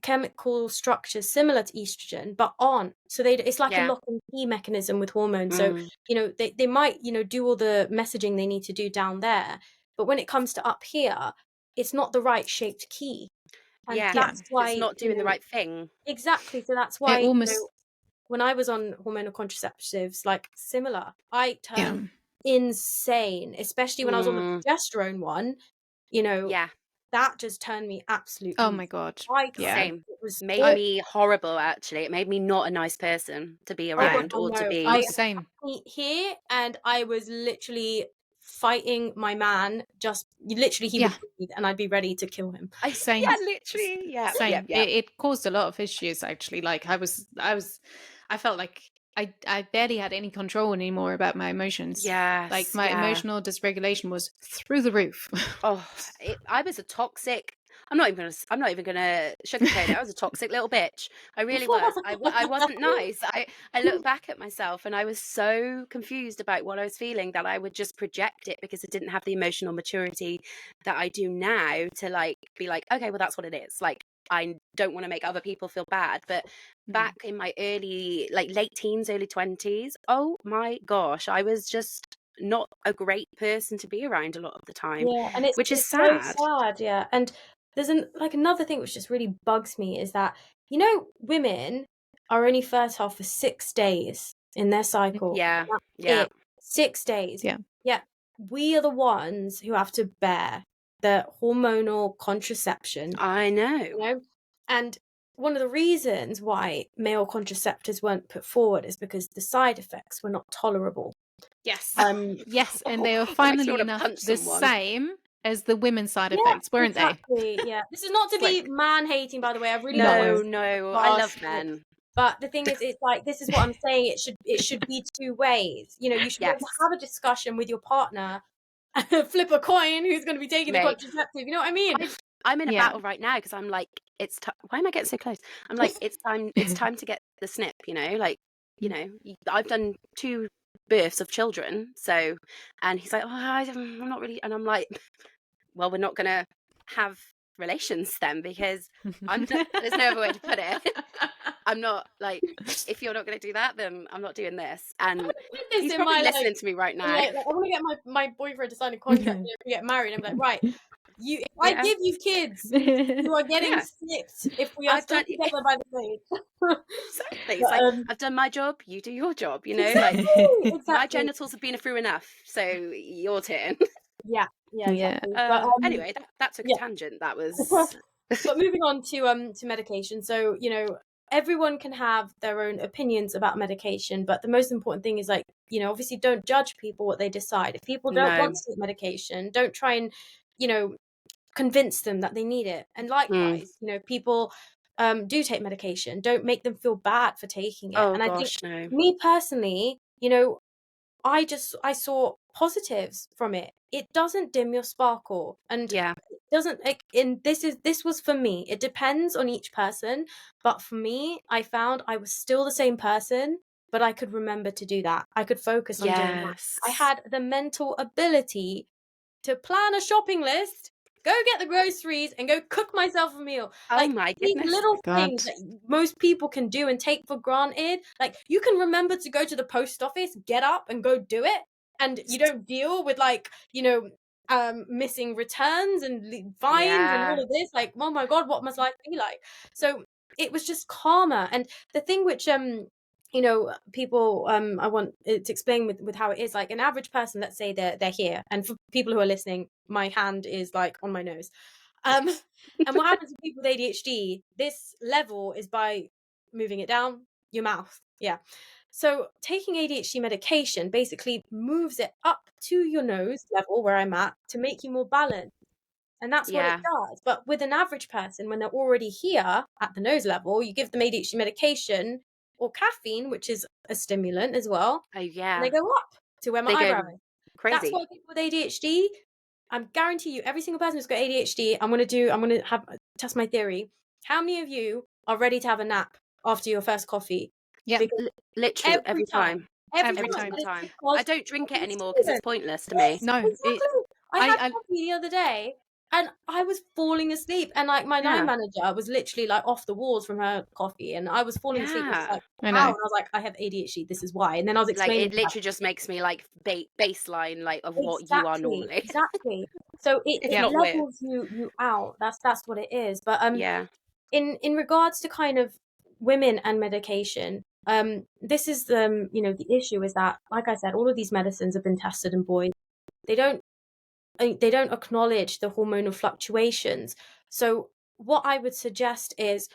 chemical structures similar to estrogen but aren't. So it's like a yeah. lock and key mechanism with hormones. So Mm, they might do all the messaging they need to do down there, but when it comes to up here, it's not the right shaped key. And yeah. Yeah. that's It's why, not doing the right thing. exactly, so that's It why, almost, when I was on hormonal contraceptives, like similar, I yeah. turned insane, especially when I was on the Mm, progesterone one. you know yeah. that just turned me Oh absolutely my God. Yeah. psycho. Same. It was Made I, me horrible, actually. It made me not a nice person to be Oh, yeah. around I or to know. Oh, be. I same. here, and I was literally fighting my man. Just literally, he Yeah. would breathe, and I'd be ready to kill him. Same. Yeah, literally. Yeah, yeah, Same. yeah. It caused a lot of issues actually. Like I felt like I barely had any control anymore about my emotions. Like Yes, my yeah. emotional dysregulation was through the roof. Oh, I was a toxic. I'm not even gonna sugarcoat it. I was a toxic little bitch. I really was. I wasn't nice. I look back at myself and I was so confused about what I was feeling that I would just project it because I didn't have the emotional maturity that I do now to like be like, okay, well that's what it is. Like I don't want to make other people feel bad, but back in my late teens, early 20s, oh my gosh, I was just not a great person to be around a lot of the time, Yeah, and it's which is it's so sad. sad. Yeah, and there's another thing which just really bugs me is that women are only fertile for 6 days in their cycle. Yeah, That's yeah, it, 6 days. Yeah. Yeah, we are the ones who have to bear the hormonal contraception. I know. And one of the reasons why male contraceptives weren't put forward is because the side effects were not tolerable. Yes. Um, Yes, and they were Makes me finally want to enough punch the someone. same as the women's side Yeah, effects, weren't they? exactly. Yeah, this is not to It's like, be man hating, by the way. I've really got No. no, I harsh. love men. But the thing is, it's like, this is what I'm saying. It should be two ways. You should be able Yes, to have a discussion with your partner, flip a coin, who's going to be taking the mate. contraceptive. You know what I mean? I'm in a Yeah. battle right now because I'm like, why am I getting so close? I'm like, it's time. It's time to get the snip. Like, I've done 2 births of children, so, and he's like, oh, I'm not really, and I'm like, well, we're not gonna have relations then because there's no other way to put it. I'm not like, if you're not going to do that, then I'm not doing this. I And did this he's in probably my listening to me right now. I want to get my boyfriend to sign a contract if we get married. I'm like, right, if I Yeah, give you kids, you are getting yeah. snipped if we are I've still done together by the blade. exactly. It's But, like I've done my job, you do your job. Like exactly, my exactly. genitals have been through enough, so your turn. Yeah, Yeah. exactly. But Anyway, that took a yeah. tangent. That was But moving on to medication. So, everyone can have their own opinions about medication, but the most important thing is, like, obviously don't judge people what they decide. If people don't want no. to take medication, don't try and, convince them that they need it. And Mm. likewise, people do take medication. Don't make them feel bad for taking it. Oh And I think, gosh, no. me personally, I saw positives from it. It doesn't dim your sparkle, and Yeah. it doesn't like in this was for me. It depends on each person, but for me, I found I was still the same person, but I could remember to do that. I could focus on doing that. Yes. I had the mental ability to plan a shopping list go get the groceries and go cook myself a meal. Oh Like my these goodness. little things God. that most people can do and take for granted. Like you can remember to go to the post office, get up and go do it, and you don't deal with like, missing returns and fines and Yeah. all of this. Like, oh my God, what must life be like? So it was just calmer. And the thing which people I want to explain with how it is, like an average person, let's say they're here, and for people who are listening, my hand is like on my nose. um and what happens with people with ADHD, this level is by moving it down your mouth. Yeah. So taking ADHD medication basically moves it up to your nose level where I'm at to make you more balanced. And that's what it Yeah. does. But with an average person, when they're already here at the nose level, you give them ADHD medication or caffeine, which is a stimulant as well, Oh and they yeah. go up to where my They eyebrow go is. That's crazy. why people with ADHD, I guarantee you, every single person who's got ADHD, I'm gonna have test my theory. How many of you are ready to have a nap after your first coffee? Yep. Because Literally every every time, time. every Every Every time, time. single but it's time. I because don't drink it of the anymore because it's stimulant. pointless to Yes, me. No, exactly. I had I coffee the other day and I was falling asleep, and like my line Yeah. manager was literally like off the walls from her coffee, and I was falling asleep. And she's Yeah. like, I how? know. And I was like, I have ADHD, this is why. And then I was Like explaining it to her, literally just makes me like baseline like of what you are exactly, normally. exactly. So it, If it Yep. not worse. levels you out. That's what it is. But Yeah. in regards to kind of women and medication, this is the issue is that, like I said, all of these medicines have been tested in boys. They don't they don't acknowledge the hormonal fluctuations. So what I would suggest is,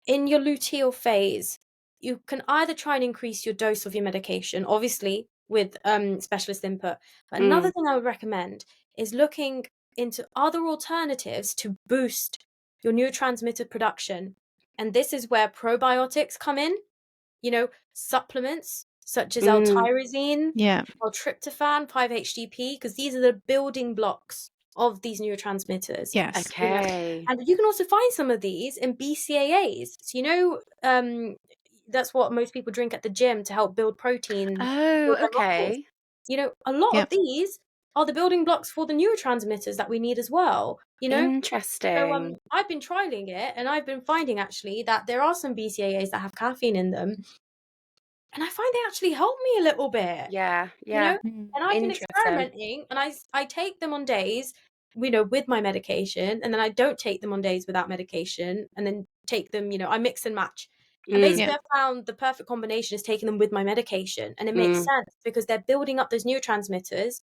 in your luteal phase, you can either try and increase your dose of your medication, obviously with specialist input. But another Mm. thing I would recommend is looking into other alternatives to boost your neurotransmitter production. And this is where probiotics come in, supplements such as Mm. L-tyrosine Yeah. or tryptophan, 5-HTP, because these are the building blocks of these neurotransmitters. Yes. Okay. And you can also find some of these in BCAAs. So that's what most people drink at the gym to help build protein, Oh, build their muscles. okay. A lot Yeah. of these are the building blocks for the neurotransmitters that we need as well. So Interesting. I've been trialing it, and I've been finding actually that there are some BCAAs that have caffeine in them, and I find they actually help me a little bit. Yeah. you know Yeah. Mm. and I've been Interesting. experimenting, and I take them on days with my medication, and then I don't take them on days without medication, and then take them, I mix and match. And Mm. basically Yeah. I found the perfect combination is taking them with my medication, and it makes Mm. sense because they're building up those neurotransmitters,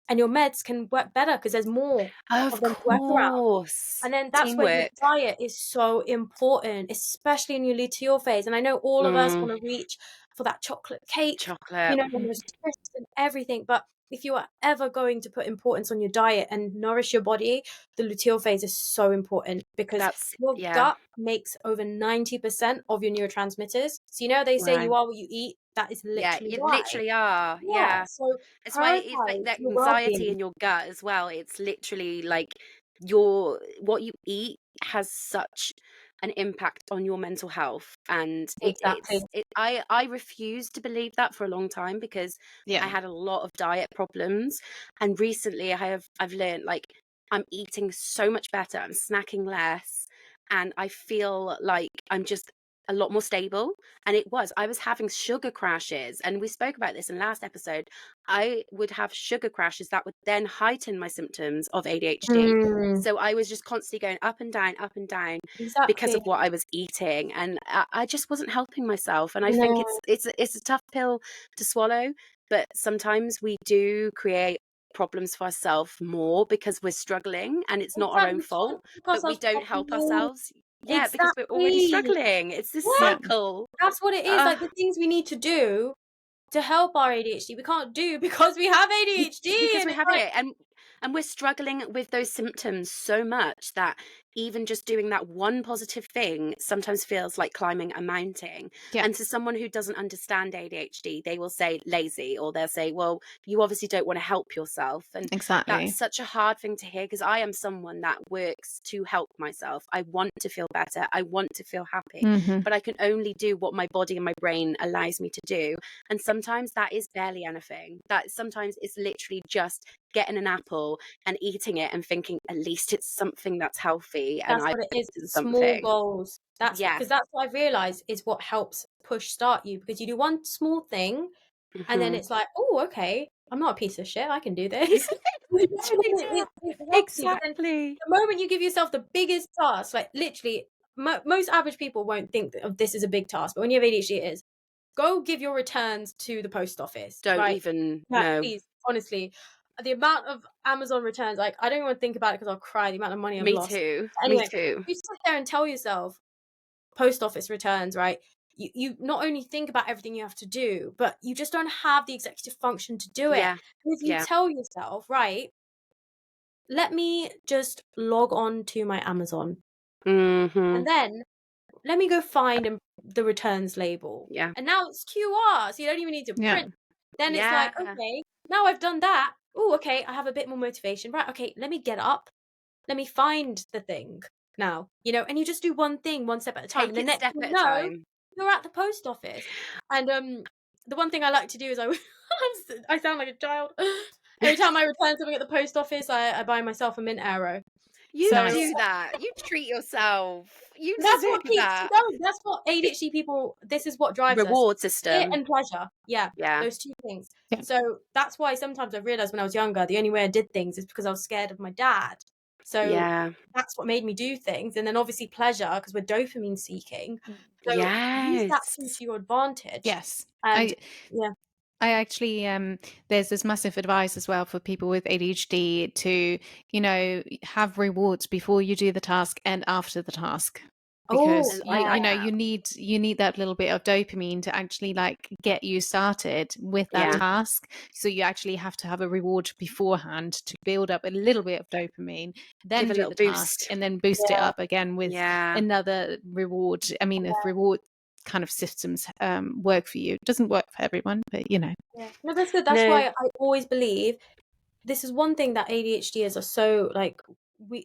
and your meds can work better because there's more Of of them to work around. course. And then that's where your Teamwork. diet is so important, especially in your luteal phase. And I know all of us Mm. want to reach for that chocolate cake, Chocolate. when there's crisps and everything. But if you are ever going to put importance on your diet and nourish your body, the luteal phase is so important because your Yeah. gut makes over 90% of your neurotransmitters. So they say Right. you are what you eat. That is Yeah, literally you why. literally are. Yeah. Yeah. So It's why it's like prioritize that your anxiety well-being. in your gut as well. It's literally like what you eat has such an impact on your mental health, and Exactly. I refused to believe that for a long time because Yeah. I had a lot of diet problems, and recently I've learned like I'm eating so much better. I'm snacking less, and I feel like I'm just a lot more stable. And I was having sugar crashes, and we spoke about this in last episode. I would have sugar crashes that would then heighten my symptoms of ADHD. Mm, So I was just constantly going up and down because exactly. of what I was eating, and I just wasn't helping myself. And I think No, it's a tough pill to swallow, but sometimes we do create problems for ourselves more because we're struggling, and it's not our exactly. own We can't fault, look but we ourselves don't help properly. ourselves. Yeah, because we're already Exactly. struggling. It's this Yeah, Yeah. cycle. that's what it is. Like the things we need to do to help our ADHD, we can't do because we have ADHD, Because and we it's have like, it, and we're struggling with those symptoms so much that even just doing that one positive thing sometimes feels like climbing a mountain. Yeah. And to someone who doesn't understand ADHD, they will say lazy, or they'll say, well, you obviously don't want to help yourself. And Exactly. that's such a hard thing to hear, because I am someone that works to help myself. I want to feel better. I want to feel happy, Mhm. but I can only do what my body and my brain allows me to do. And sometimes that is barely anything. That sometimes it's literally just getting an apple and eating it and thinking, at least it's something that's healthy and That's I've what it is. eaten Small something. goals. That's Yeah. because that's what I've realized is what helps push start you, because you do one small thing and then Mhm. it's like, oh, okay, I'm not a piece of shit. I can do this. Literally that. It helps you. But then Exactly. the moment you give yourself the biggest task, like literally, most average people won't think of this as a big task, but when you have ADHD, it is. Go give your returns to the post office, Don't right? even Yeah, know. please, honestly. The amount of Amazon returns, like, I don't even want to think about it because I'll cry. The amount of money I've Me lost. too. But Me anyway, too. you sit there and tell yourself post office returns, right? You not only think about everything you have to do, but you just don't have the executive function to do it. Yeah. And if you Yeah. tell yourself, right, let me just log on to my Amazon Mm-hmm. and then let me go find the returns label. Yeah. And now it's QR, so you don't even need to Yeah. print. Then it's Yeah. like, okay, now I've done that. Oh, okay, I have a bit more motivation. Right, okay, let me get up. Let me find the thing now, and you just do one thing, one step at a time. Take And the it next step thing you at a know, time. you're at the post office. And the one thing I like to do is I sound like a child. Every time I return something at the post office, I buy myself a mint arrow. You So do that. You treat yourself. You that's deserve what keeps that. you going. That's what ADHD people, this is what drives us. Reward Fear system. and pleasure. Yeah, Yeah. those two things. Yeah. So that's why sometimes I realized when I was younger, the only way I did things is because I was scared of my dad. So Yeah. that's what made me do things. And then obviously pleasure, because we're dopamine seeking. So use that Yes. to your advantage. Yes. And yeah. I actually there's this massive advice as well for people with ADHD to, have rewards before you do the task and after the task. Because Oh, yeah. you need that little bit of dopamine to actually like get you started with that Yeah. task. So you actually have to have a reward beforehand to build up a little bit of dopamine, then Give a do little the task, boost. and then boost it Yeah. up again with Yeah. another reward. I mean, if reward kind of systems work for you, it doesn't work for everyone, but Yeah. No, that's good. That's No. why I always believe this is one thing that ADHDers are so like.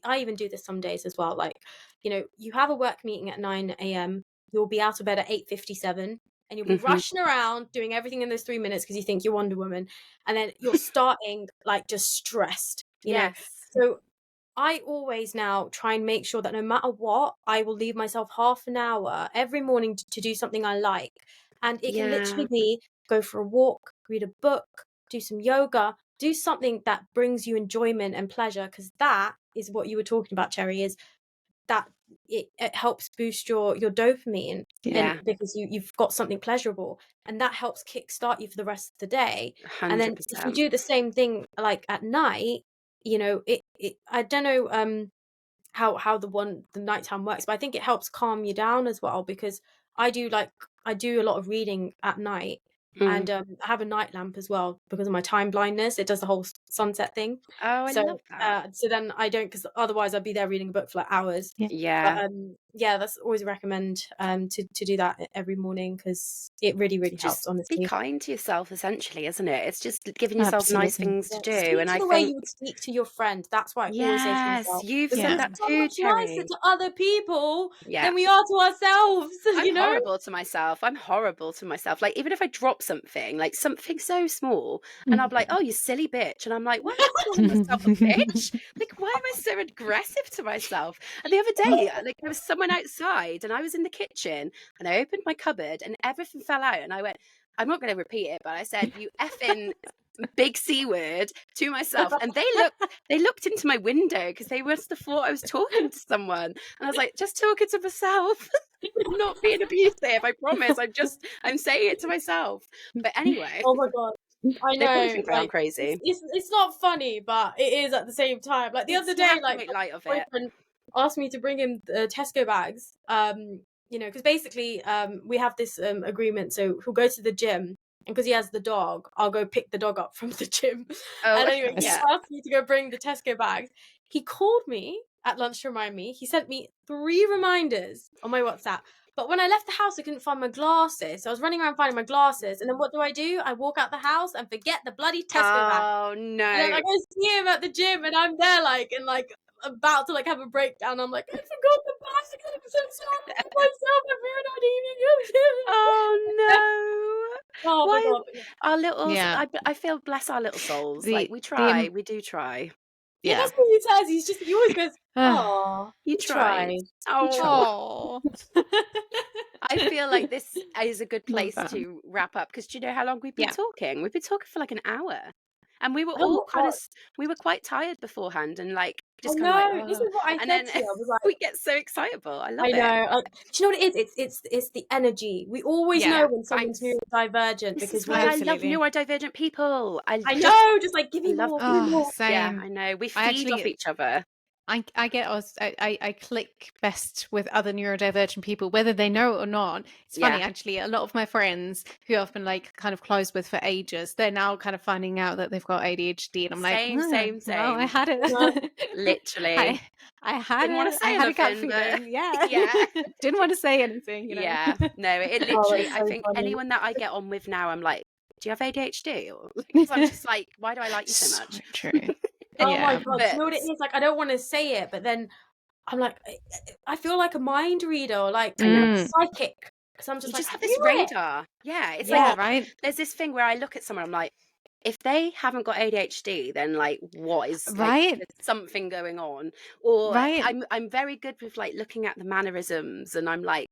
I even do this some days as well. Like, you have a work meeting at 9 a.m. You'll be out of bed at 8:57, and you'll be Mhm. rushing around doing everything in those 3 minutes because you think you're Wonder Woman, and then you're starting like just stressed. Yes. So I always now try and make sure that no matter what, I will leave myself half an hour every morning to do something I like. And it can literally be go for a walk, read a book, do some yoga, do something that brings you enjoyment and pleasure, because that is what you were talking about, Cherry, is that it helps boost your dopamine. Yeah. And because you've got something pleasurable, and that helps kickstart you for the rest of the day. And then if you 100%. do the same thing like at night, I don't know how the nighttime works, but I think it helps calm you down as well, because I do a lot of reading at night. And I have a night lamp as well because of my time blindness. It does the whole sunset thing. Oh, I So love that. so then I don't, because otherwise I'd be there reading a book for like hours. Yeah. But that's always recommend to do that every morning, because it really helps, Just be honestly. kind to yourself, essentially, isn't it? It's just giving yourself nice Absolutely. things to do. Speak And to I the way think, you would speak to your friend. That's what I always say to yes, myself. you've Because said we're that so too, much nicer Cherry. to other people Yeah. than we are to ourselves. I'm horrible to myself. I'm horrible to myself. Like, even if I drop something, like something so small, and I'll be like, oh, you silly bitch. And I'm like, why am I calling myself a bitch? Like, why am I so aggressive to myself? And the other day, like, there was someone outside and I was in the kitchen and I opened my cupboard and everything fell out. And I went, I'm not going to repeat it, but I said, you effing big C word to myself. And they looked into my window because they must have thought I was talking to someone. And I was like, just talking to myself. I'm not being abusive, I promise. I'm saying it to myself. But anyway, Oh my god, I they probably know. think I'm Like, crazy. it's not funny, but it is at the same time. Like the other You day, have to like make my light of it. boyfriend asked me to bring him the Tesco bags. Because basically, we have this agreement. So he'll go to the gym, and because he has the dog, I'll go pick the dog up from the gym. Oh, And anyway, he yeah. asked me to go bring the Tesco bags. He called me at lunch to remind me. He sent me 3 reminders on my WhatsApp. But when I left the house, I couldn't find my glasses. So I was running around finding my glasses. And then what do? I walk out the house and forget the bloody Tesco bag. Oh And then I no. go see him at the gym, and I'm there about to have a breakdown. I'm like, I forgot the bag. I'm so sorry for myself. I ruined not eating it. Oh no. Oh my Why god. But yeah. our little Yeah. I feel bless our little souls. The- Like we the try, we do try. Yeah, Yeah. that's what he says. He always goes, oh, You tried. Oh. I feel like this is a good Love place that. to wrap up, because do you know how long we've been Yeah. talking? We've been talking for like an hour, and we were Oh my all kind of God. we were quite tired beforehand, and like just I kind of know. like, This is what I and said then to you. I was like, we get so excitable. I love I it. know. Do you know what it is? It's the energy. We always Yeah. know when someone's Thanks. neurodivergent This because is why I love Absolutely. neurodivergent people. I know, just like give I me love more, give me Oh, more. Yeah, same. I know. We I feed off actually- each other. I click best with other neurodivergent people, whether they know it or not. It's funny, Yeah. actually. A lot of my friends who I've been like kind of close with for ages, they're now kind of finding out that they've got ADHD, and I'm like, Same. Well, I Same. had it. Literally. I had Didn't wanna it. say I had a gut anything, but- feeling. Yeah. Yeah. Didn't want to say anything. You know. Yeah. No, it Oh, literally. it's I so think funny. anyone that I get on with now, I'm like, do you have ADHD? Or, because I'm just like, why do I like you so much? true. Oh my Yeah. god, you know what it is? Like I don't want to say it, but then I'm like, I feel like a mind reader, or like Mm. psychic. Because I'm You just just like, have this radar. Yeah, it's Yeah. like Right. there's this thing where I look at someone, I'm like, if they haven't got ADHD, then like what is like, Right. there's something going on. Or Right. I'm very good with like looking at the mannerisms, and I'm like,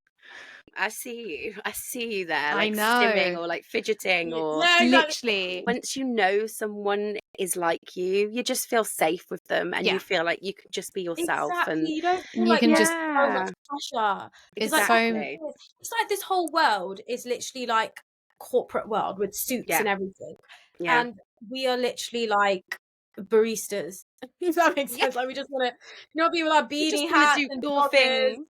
I see you there, I like stimming know. or like fidgeting, or yeah, exactly. Literally. once you know someone is like you just feel safe with them, and Yeah. you feel like you could just be yourself. Exactly. And You don't feel you like can there's just- so much pressure. Because like, exactly. it's like this whole world is literally like corporate world with suits Yeah. and everything. Yeah. And we are literally like baristas. If that makes sense. Like we just want to, people are You just beading wanna hats do and cool joggers, things. and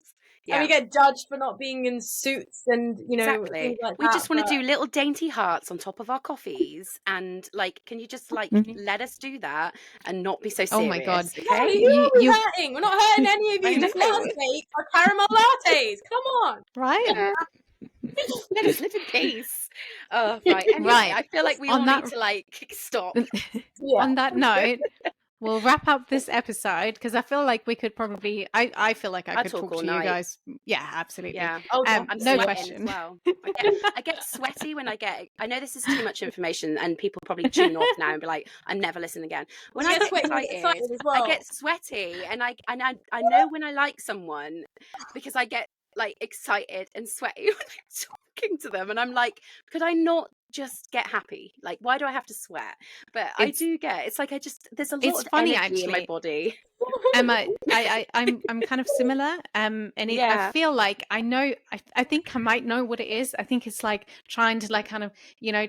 we Yeah. get judged for not being in suits and Exactly. things like We that. just want but- to do little dainty hearts on top of our coffees, and like, can you just like Mhm. let us do that and not be so serious? Oh my God. Okay. Exactly. Who are we You- hurting? We're not hurting any of I you. Just let us know. make our caramel lattes. Come on. Right. Yeah. Let us live in peace. Oh, right. Anyway, Right. I feel like we On all that- need to like stop. Yeah. On that note, we'll wrap up this episode, because I feel like we could probably. I feel like I I'll could talk talk all to you night. guys. Yeah, absolutely. Yeah. Oh, I'm no sweating question. as well. I get sweaty when I know this is too much information, and people probably tune off now and be like, I never listen again. When I You get sweaty, you get excited as well. I get sweaty, and I know when I like someone, because I get like excited and sweaty when I'm talking to them, and I'm like, could I not just get happy? Like, why do I have to sweat? But I do get, it's like there's a lot it's of funny, energy in my actually. body. Emma, I'm kind of similar. And I Yeah. feel like I know. I think I might know what it is. I think it's like trying to like kind of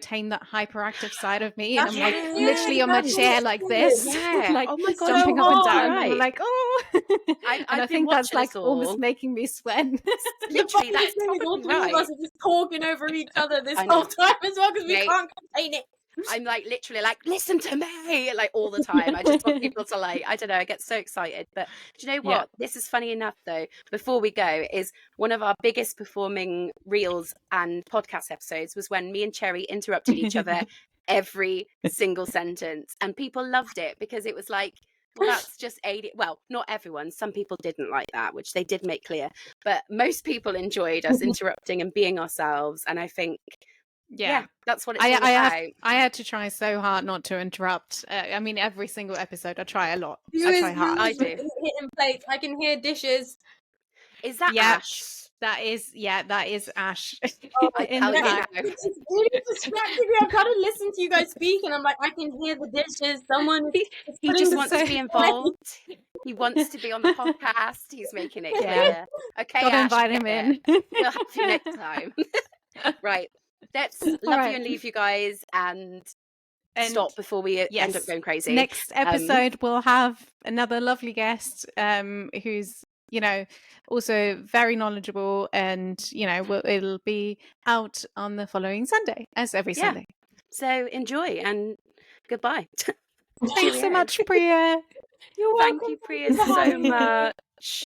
tame that hyperactive side of me, and That's I'm like what it literally is, on my that's chair what like it this, is. Yeah. like Oh my God, jumping so up and hard. down. And Right. I'm like, oh, and I've I been think that's watching like us all. almost making me sweat. Literally, that's The funniest thing is all probably three of right. us are just talking over each other this I know. whole time as well because we Mate. can't contain it. I'm like literally like, listen to me, like all the time. I just want people to like, I don't know, I get so excited. But do you know what? Yeah. This is funny enough though. Before we go, is one of our biggest performing reels and podcast episodes was when me and Cherry interrupted each other every single sentence, and people loved it because it was like, well, that's just well, not everyone. Some people didn't like that, which they did make clear. But most people enjoyed us interrupting and being ourselves. And I think, yeah, that's what it's all about. I had to try so hard not to interrupt. I mean, every single episode, I try a lot. Who I is try hard. I do. hitting plates? I can hear dishes. Is that Yeah, Ash? that is Ash. I In tell the you back. now. It's really distracting me. I've got to listen to you guys speak, and I'm like, I can hear the dishes. Someone is He putting just the wants to be plate. involved. He wants to be on the podcast. He's making it Yeah. clear. Okay, Gotta Ash, invite get him it. in. We'll have you next time. Right. Let's love right. you and leave you guys and And stop before we end yes, up going crazy. Next episode, we'll have another lovely guest who's, also very knowledgeable, and, it'll be out on the following Sunday, as every Yeah. Sunday. So enjoy and goodbye. Thanks so Cheerio. much, Priya. You're Thank welcome. you, Priya, for so having me. much.